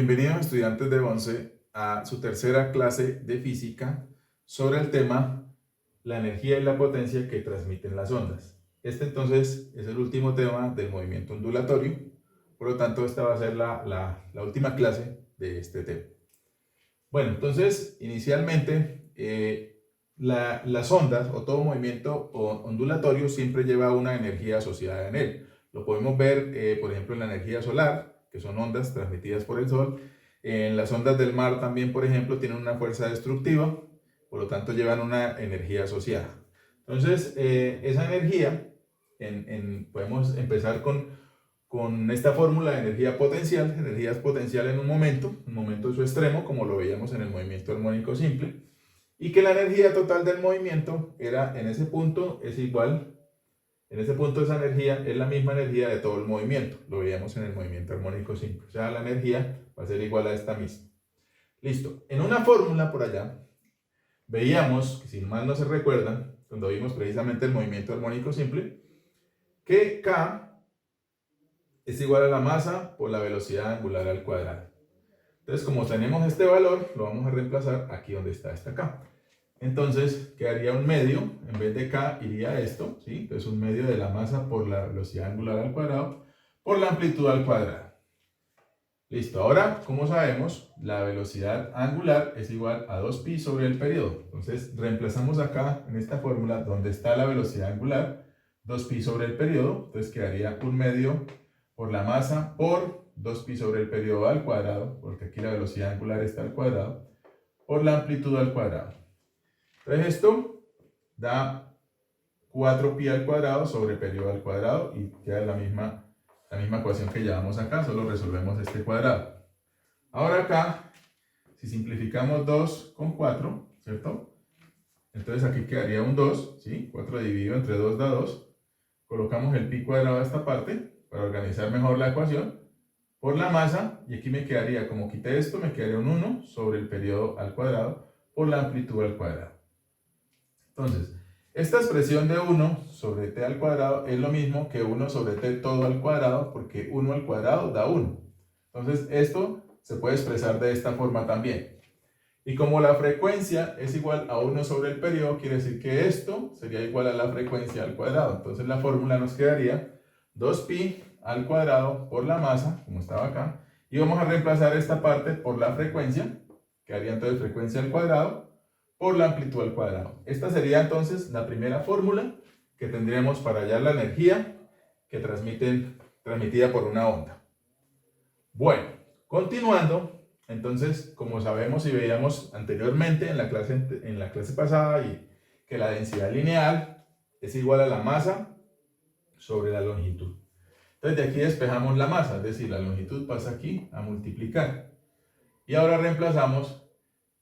Bienvenidos estudiantes de 11 a su tercera clase de física sobre el tema la energía y la potencia que transmiten las ondas. Este entonces es el último tema del movimiento ondulatorio, por lo tanto esta va a ser la última clase de este tema. Bueno, entonces inicialmente las ondas o todo movimiento ondulatorio siempre lleva una energía asociada en él. Lo podemos ver por ejemplo en la energía solar, que son ondas transmitidas por el sol. En las ondas del mar también, por ejemplo, tienen una fuerza destructiva, por lo tanto llevan una energía asociada. Entonces, esa energía, podemos empezar con esta fórmula de energía potencial. Energía es potencial en un momento es su extremo, como lo veíamos en el movimiento armónico simple, y que la energía total del movimiento era en ese punto es igual. En ese punto esa energía es la misma energía de todo el movimiento. Lo veíamos en el movimiento armónico simple. O sea, la energía va a ser igual a esta misma. Listo. En una fórmula por allá, veíamos, que si mal no se recuerdan, cuando vimos precisamente el movimiento armónico simple, que K es igual a la masa por la velocidad angular al cuadrado. Entonces, como tenemos este valor, lo vamos a reemplazar aquí donde está esta K. Entonces quedaría un medio, en vez de K iría esto, ¿sí? Entonces un medio de la masa por la velocidad angular al cuadrado por la amplitud al cuadrado. Listo, ahora, como sabemos, la velocidad angular es igual a 2pi sobre el periodo. Entonces reemplazamos acá en esta fórmula donde está la velocidad angular, 2pi sobre el periodo. Entonces quedaría un medio por la masa por 2pi sobre el periodo al cuadrado, porque aquí la velocidad angular está al cuadrado, por la amplitud al cuadrado. Entonces esto da 4pi al cuadrado sobre periodo al cuadrado y queda la misma ecuación que llevamos acá, solo resolvemos este cuadrado. Ahora acá, si simplificamos 2 con 4, ¿cierto? Entonces aquí quedaría un 2, ¿sí? 4 dividido entre 2 da 2. Colocamos el pi cuadrado a esta parte para organizar mejor la ecuación por la masa, y aquí me quedaría, como quité esto, me quedaría un 1 sobre el periodo al cuadrado por la amplitud al cuadrado. Entonces, esta expresión de 1 sobre t al cuadrado es lo mismo que 1 sobre t todo al cuadrado, porque 1 al cuadrado da 1. Entonces, esto se puede expresar de esta forma también. Y como la frecuencia es igual a 1 sobre el periodo, quiere decir que esto sería igual a la frecuencia al cuadrado. Entonces, la fórmula nos quedaría 2pi al cuadrado por la masa, como estaba acá, y vamos a reemplazar esta parte por la frecuencia, quedaría entonces frecuencia al cuadrado, por la amplitud al cuadrado. Esta sería entonces la primera fórmula que tendríamos para hallar la energía que transmitida por una onda. Bueno, continuando, entonces, como sabemos y veíamos anteriormente en la clase pasada, y que la densidad lineal es igual a la masa sobre la longitud. Entonces de aquí despejamos la masa, es decir, la longitud pasa aquí a multiplicar. Y ahora reemplazamos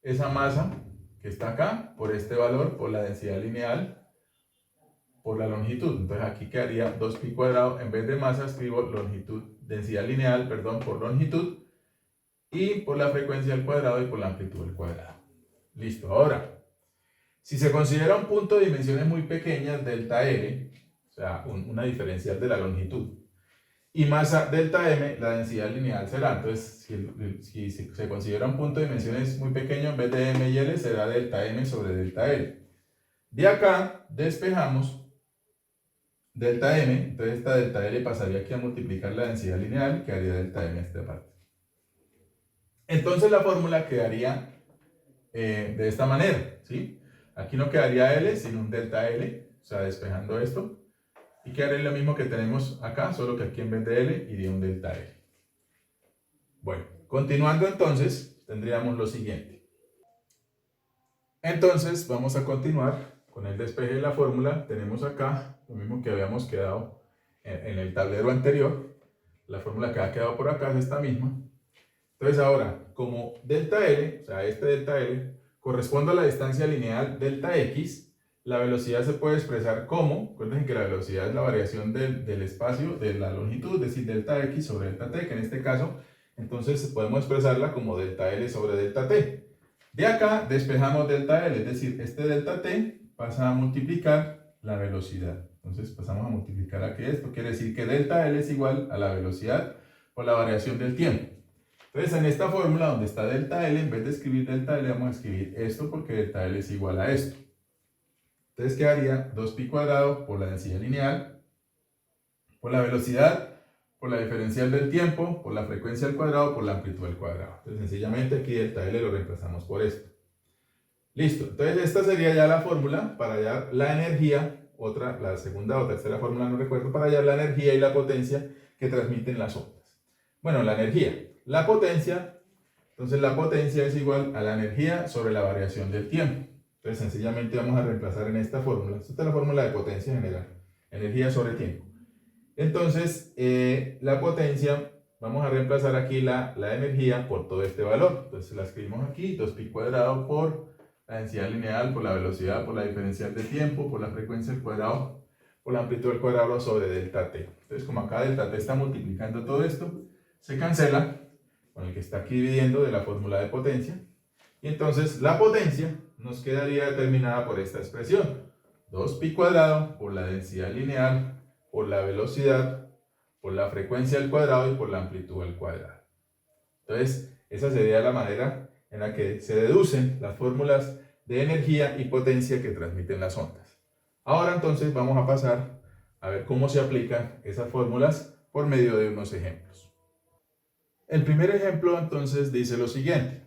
esa masa que está acá por este valor, por la densidad lineal, por la longitud. Entonces aquí quedaría 2pi cuadrado, en vez de masa escribo densidad lineal, perdón, por longitud, y por la frecuencia al cuadrado y por la amplitud al cuadrado. Listo. Ahora, si se considera un punto de dimensiones muy pequeñas, delta L, o sea, una diferencial de la longitud, y masa delta m, la densidad lineal será, entonces si se considera un punto de dimensiones muy pequeño, en vez de m y l será delta m sobre delta l. De acá despejamos delta m, entonces esta delta l pasaría aquí a multiplicar la densidad lineal, que haría delta m a esta parte. Entonces la fórmula quedaría de esta manera, ¿sí? Aquí no quedaría l, sino un delta l, o sea, despejando esto. Y quedaría lo mismo que tenemos acá, solo que aquí en vez de L iría un delta L. Bueno, continuando entonces, tendríamos lo siguiente. Entonces, vamos a continuar con el despeje de la fórmula. Tenemos acá lo mismo que habíamos quedado en el tablero anterior. La fórmula que ha quedado por acá es esta misma. Entonces ahora, como delta L, o sea, este delta L, corresponde a la distancia lineal delta X, la velocidad se puede expresar como, recuerden que la velocidad es la variación del espacio de la longitud, es decir, delta X sobre delta T, que en este caso, entonces podemos expresarla como delta L sobre delta T. De acá despejamos delta L, es decir, este delta T pasa a multiplicar la velocidad. Entonces pasamos a multiplicar aquí esto, quiere decir que delta L es igual a la velocidad por la variación del tiempo. Entonces, en esta fórmula donde está delta L, en vez de escribir delta L, vamos a escribir esto porque delta L es igual a esto. Entonces quedaría 2pi cuadrado por la densidad lineal, por la velocidad, por la diferencial del tiempo, por la frecuencia al cuadrado, por la amplitud al cuadrado. Entonces, sencillamente aquí delta L lo reemplazamos por esto. Listo. Entonces, esta sería ya la fórmula para hallar la energía, la segunda o tercera fórmula, no recuerdo, para hallar la energía y la potencia que transmiten las ondas. Bueno, la energía. La potencia, entonces la potencia es igual a la energía sobre la variación del tiempo. Entonces sencillamente vamos a reemplazar en esta fórmula. Esta es la fórmula de potencia general. Energía sobre tiempo. Entonces la potencia, vamos a reemplazar aquí la energía por todo este valor. Entonces la escribimos aquí, 2pi cuadrado por la densidad lineal, por la velocidad, por la diferencial de tiempo, por la frecuencia al cuadrado, por la amplitud al cuadrado sobre delta t. Entonces como acá delta t está multiplicando todo esto, se cancela con el que está aquí dividiendo de la fórmula de potencia. Y entonces la potencia nos quedaría determinada por esta expresión. 2pi cuadrado por la densidad lineal, por la velocidad, por la frecuencia al cuadrado y por la amplitud al cuadrado. Entonces, esa sería la manera en la que se deducen las fórmulas de energía y potencia que transmiten las ondas. Ahora entonces vamos a pasar a ver cómo se aplican esas fórmulas por medio de unos ejemplos. El primer ejemplo entonces dice lo siguiente.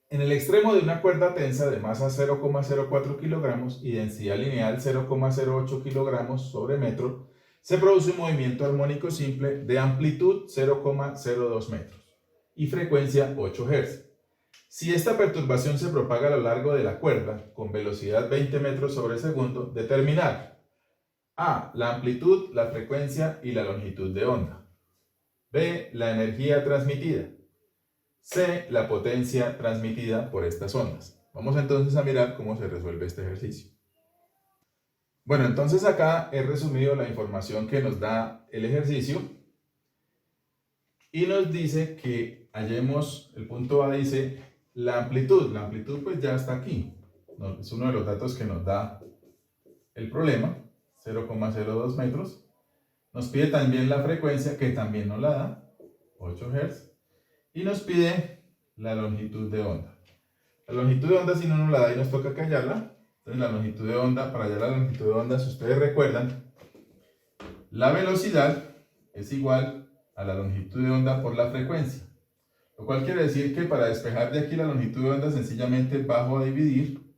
En el extremo de una cuerda tensa de masa 0,04 kilogramos y densidad lineal 0,08 kilogramos sobre metro, se produce un movimiento armónico simple de amplitud 0,02 metros y frecuencia 8 Hz. Si esta perturbación se propaga a lo largo de la cuerda con velocidad 20 metros sobre segundo, determinar A. La amplitud, la frecuencia y la longitud de onda. B. La energía transmitida. C. La potencia transmitida por estas ondas. Vamos entonces a mirar cómo se resuelve este ejercicio. Bueno, entonces acá he resumido la información que nos da el ejercicio y nos dice que hallemos, el punto A dice la amplitud. La amplitud pues ya está aquí. Es uno de los datos que nos da el problema, 0,02 metros. Nos pide también la frecuencia, que también nos la da, 8 Hz. Y nos pide la longitud de onda. La longitud de onda si no nos la da y nos toca hallarla. Entonces la longitud de onda, para hallar la longitud de onda, si ustedes recuerdan, la velocidad es igual a la longitud de onda por la frecuencia. Lo cual quiere decir que para despejar de aquí la longitud de onda, sencillamente bajo a dividir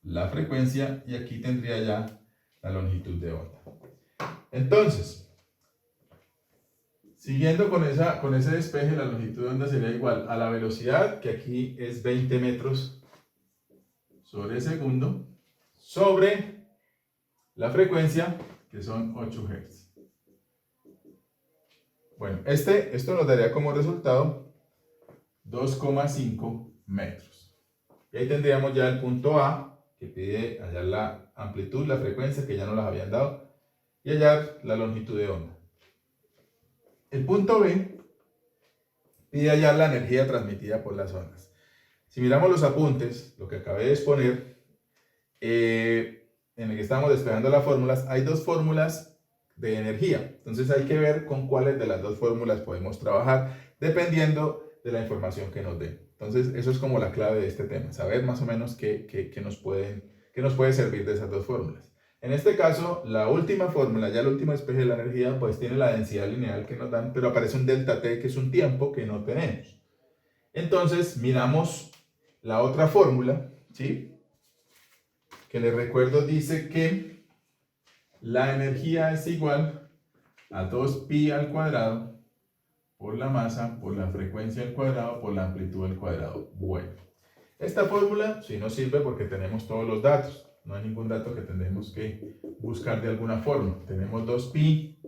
la frecuencia y aquí tendría ya la longitud de onda. Entonces, siguiendo con ese despeje, la longitud de onda sería igual a la velocidad, que aquí es 20 metros sobre segundo, sobre la frecuencia, que son 8 Hz. Bueno, esto nos daría como resultado 2,5 metros. Y ahí tendríamos ya el punto A, que pide hallar la amplitud, la frecuencia, que ya nos las habían dado, y hallar la longitud de onda. El punto B pide hallar la energía transmitida por las ondas. Si miramos los apuntes, lo que acabé de exponer, en el que estamos despejando las fórmulas, hay dos fórmulas de energía. Entonces hay que ver con cuáles de las dos fórmulas podemos trabajar, dependiendo de la información que nos den. Entonces eso es como la clave de este tema, saber más o menos qué nos puede servir de esas dos fórmulas. En este caso, la última fórmula, ya el último despeje de la energía, pues tiene la densidad lineal que nos dan, pero aparece un delta T, que es un tiempo que no tenemos. Entonces, miramos la otra fórmula, ¿sí? Que les recuerdo dice que la energía es igual a 2pi al cuadrado por la masa, por la frecuencia al cuadrado, por la amplitud al cuadrado. Bueno, esta fórmula sí nos sirve porque tenemos todos los datos. No hay ningún dato que tendremos que buscar de alguna forma. Tenemos 2pi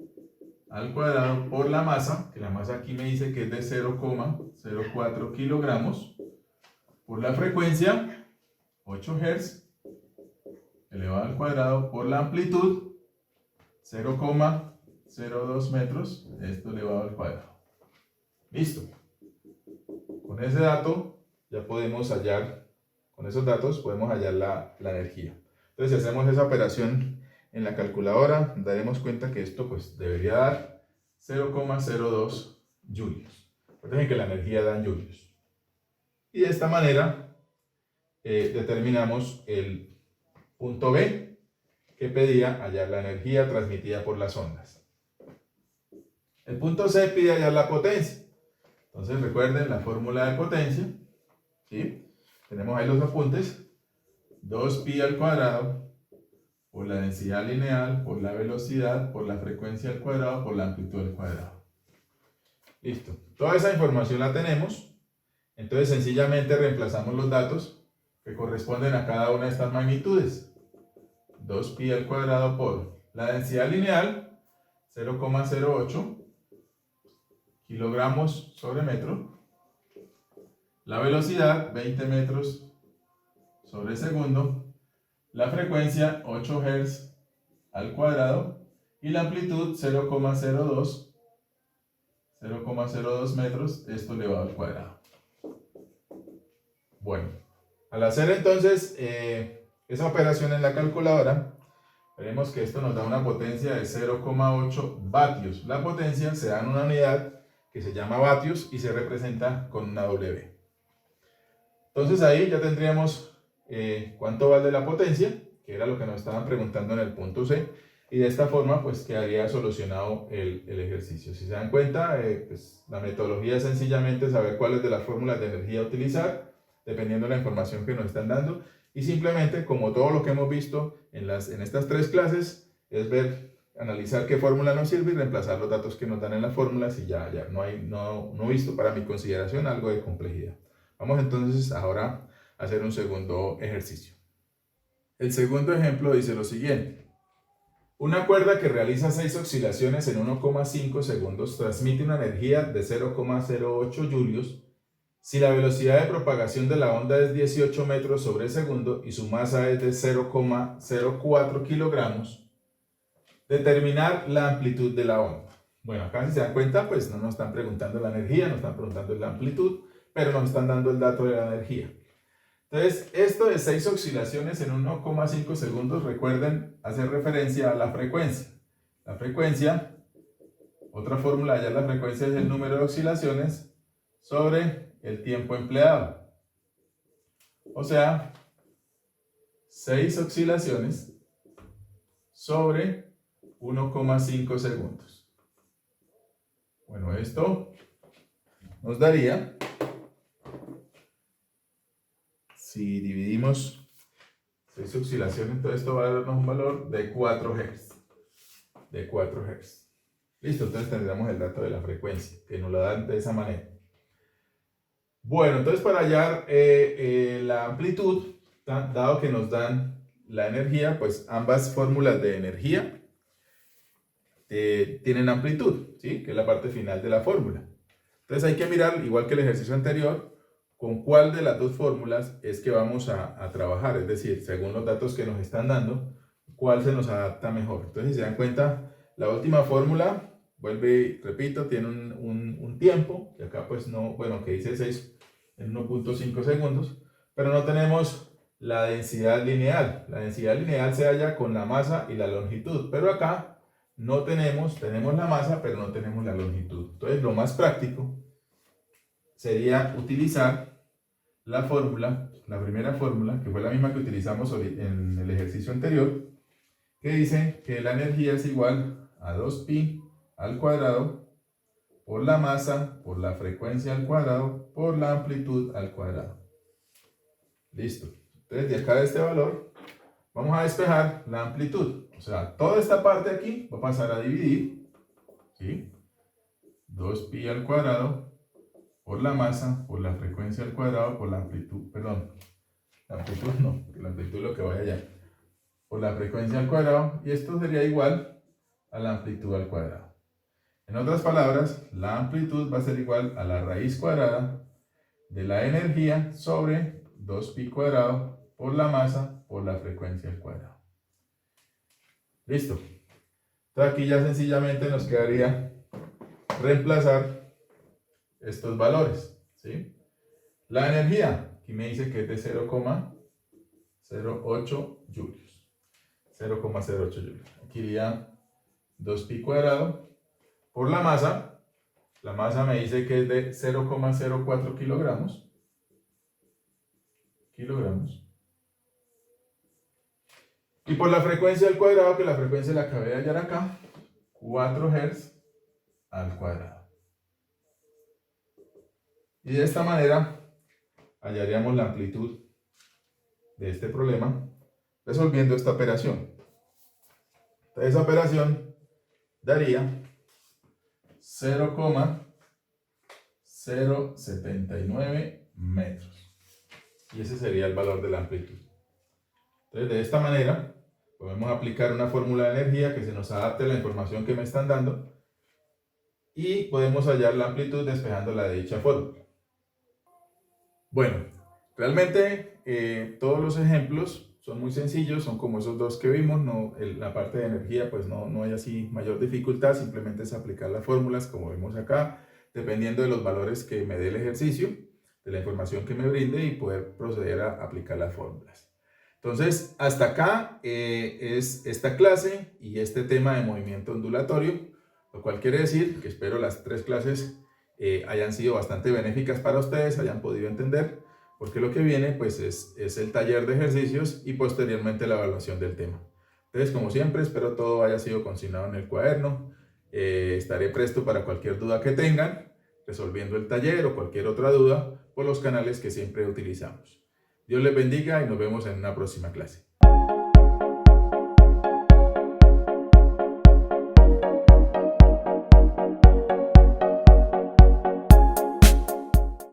al cuadrado por la masa, que la masa aquí me dice que es de 0,04 kilogramos, por la frecuencia, 8 Hz, elevado al cuadrado, por la amplitud, 0,02 metros, esto elevado al cuadrado. Listo. Con ese dato ya podemos hallar, con esos datos podemos hallar la energía. Entonces, si hacemos esa operación en la calculadora, daremos cuenta que esto pues debería dar 0,02 julios. Recuerden que la energía da en julios. Y de esta manera determinamos el punto B, que pedía hallar la energía transmitida por las ondas. El punto C pide hallar la potencia. Entonces recuerden la fórmula de potencia, ¿sí? Tenemos ahí los apuntes. 2pi al cuadrado por la densidad lineal, por la velocidad, por la frecuencia al cuadrado, por la amplitud al cuadrado. Listo. Toda esa información la tenemos. Entonces sencillamente reemplazamos los datos que corresponden a cada una de estas magnitudes. 2pi al cuadrado por la densidad lineal, 0,08 kilogramos sobre metro. La velocidad, 20 metros sobre segundo. La frecuencia, 8 Hz al cuadrado. Y la amplitud, 0,02 metros, esto elevado al cuadrado. Bueno, al hacer entonces esa operación en la calculadora, veremos que esto nos da una potencia de 0,8 vatios. La potencia se da en una unidad que se llama vatios y se representa con una W. Entonces ahí ya tendríamos cuánto vale la potencia, que era lo que nos estaban preguntando en el punto C, y de esta forma pues quedaría solucionado el ejercicio. Si se dan cuenta, pues, la metodología es sencillamente saber cuáles de las fórmulas de energía utilizar, dependiendo de la información que nos están dando, y simplemente, como todo lo que hemos visto en estas 3 clases, es analizar qué fórmula nos sirve y reemplazar los datos que nos dan en las fórmulas, y ya no he visto para mi consideración algo de complejidad. Vamos entonces ahora a hacer un segundo ejercicio. El segundo ejemplo dice lo siguiente. Una cuerda que realiza 6 oscilaciones en 1,5 segundos transmite una energía de 0,08 julios si la velocidad de propagación de la onda es 18 metros sobre segundo y su masa es de 0,04 kilogramos. Determinar la amplitud de la onda. Bueno, acá si se dan cuenta, pues no nos están preguntando la energía, nos están preguntando la amplitud, pero nos están dando el dato de la energía. Entonces, esto de 6 oscilaciones en 1,5 segundos, recuerden hacer referencia a la frecuencia. La frecuencia, otra fórmula ya la frecuencia es el número de oscilaciones sobre el tiempo empleado. O sea, 6 oscilaciones sobre 1,5 segundos. Bueno, esto nos daría, si dividimos 6 oscilaciones, entonces esto va a darnos un valor de 4 Hz. De 4 Hz. Listo, entonces tendríamos el dato de la frecuencia, que nos lo dan de esa manera. Bueno, entonces para hallar la amplitud, dado que nos dan la energía, pues ambas fórmulas de energía tienen amplitud, ¿sí? Que es la parte final de la fórmula. Entonces hay que mirar, igual que el ejercicio anterior, con cuál de las dos fórmulas es que vamos a trabajar, es decir, según los datos que nos están dando, cuál se nos adapta mejor. Entonces, si se dan cuenta, la última fórmula, vuelve y repito, tiene un tiempo, que acá pues no, bueno, que dice 6 en 1,5 segundos, pero no tenemos la densidad lineal. La densidad lineal se halla con la masa y la longitud, pero acá no tenemos la masa, pero no tenemos la longitud. Entonces, lo más práctico sería utilizar la fórmula, la primera fórmula, que fue la misma que utilizamos en el ejercicio anterior, que dice que la energía es igual a 2pi al cuadrado por la masa, por la frecuencia al cuadrado, por la amplitud al cuadrado. Listo. Entonces, de acá de este valor, vamos a despejar la amplitud. O sea, toda esta parte aquí va a pasar a dividir, ¿sí? 2pi al cuadrado por la masa, por la frecuencia al cuadrado, por la amplitud, perdón, la amplitud no, porque la amplitud es lo que vaya allá, por la frecuencia al cuadrado, y esto sería igual a la amplitud al cuadrado. En otras palabras, la amplitud va a ser igual a la raíz cuadrada de la energía sobre 2pi cuadrado por la masa por la frecuencia al cuadrado. Listo. Entonces aquí ya sencillamente nos quedaría reemplazar estos valores, ¿sí? La energía, aquí me dice que es de 0,08 julios. 0,08 julios. Aquí iría 2pi cuadrado por la masa, La masa me dice que es de 0,04 kilogramos. Y por la frecuencia al cuadrado, que la frecuencia la acabé de hallar acá, 4 Hz al cuadrado. Y de esta manera hallaríamos la amplitud de este problema resolviendo esta operación. Entonces, esa operación daría 0,079 metros. Y ese sería el valor de la amplitud. Entonces, de esta manera, podemos aplicar una fórmula de energía que se nos adapte a la información que me están dando y podemos hallar la amplitud despejándola de dicha fórmula. Bueno, realmente todos los ejemplos son muy sencillos, son como esos dos que vimos, la parte de energía pues no hay así mayor dificultad, simplemente es aplicar las fórmulas como vemos acá, dependiendo de los valores que me dé el ejercicio, de la información que me brinde y poder proceder a aplicar las fórmulas. Entonces, hasta acá es esta clase y este tema de movimiento ondulatorio, lo cual quiere decir que espero las 3 clases hayan sido bastante benéficas para ustedes, hayan podido entender, porque lo que viene pues es el taller de ejercicios y posteriormente la evaluación del tema. Entonces, como siempre, espero todo haya sido consignado en el cuaderno. Estaré presto para cualquier duda que tengan, resolviendo el taller o cualquier otra duda por los canales que siempre utilizamos. Dios les bendiga y nos vemos en una próxima clase.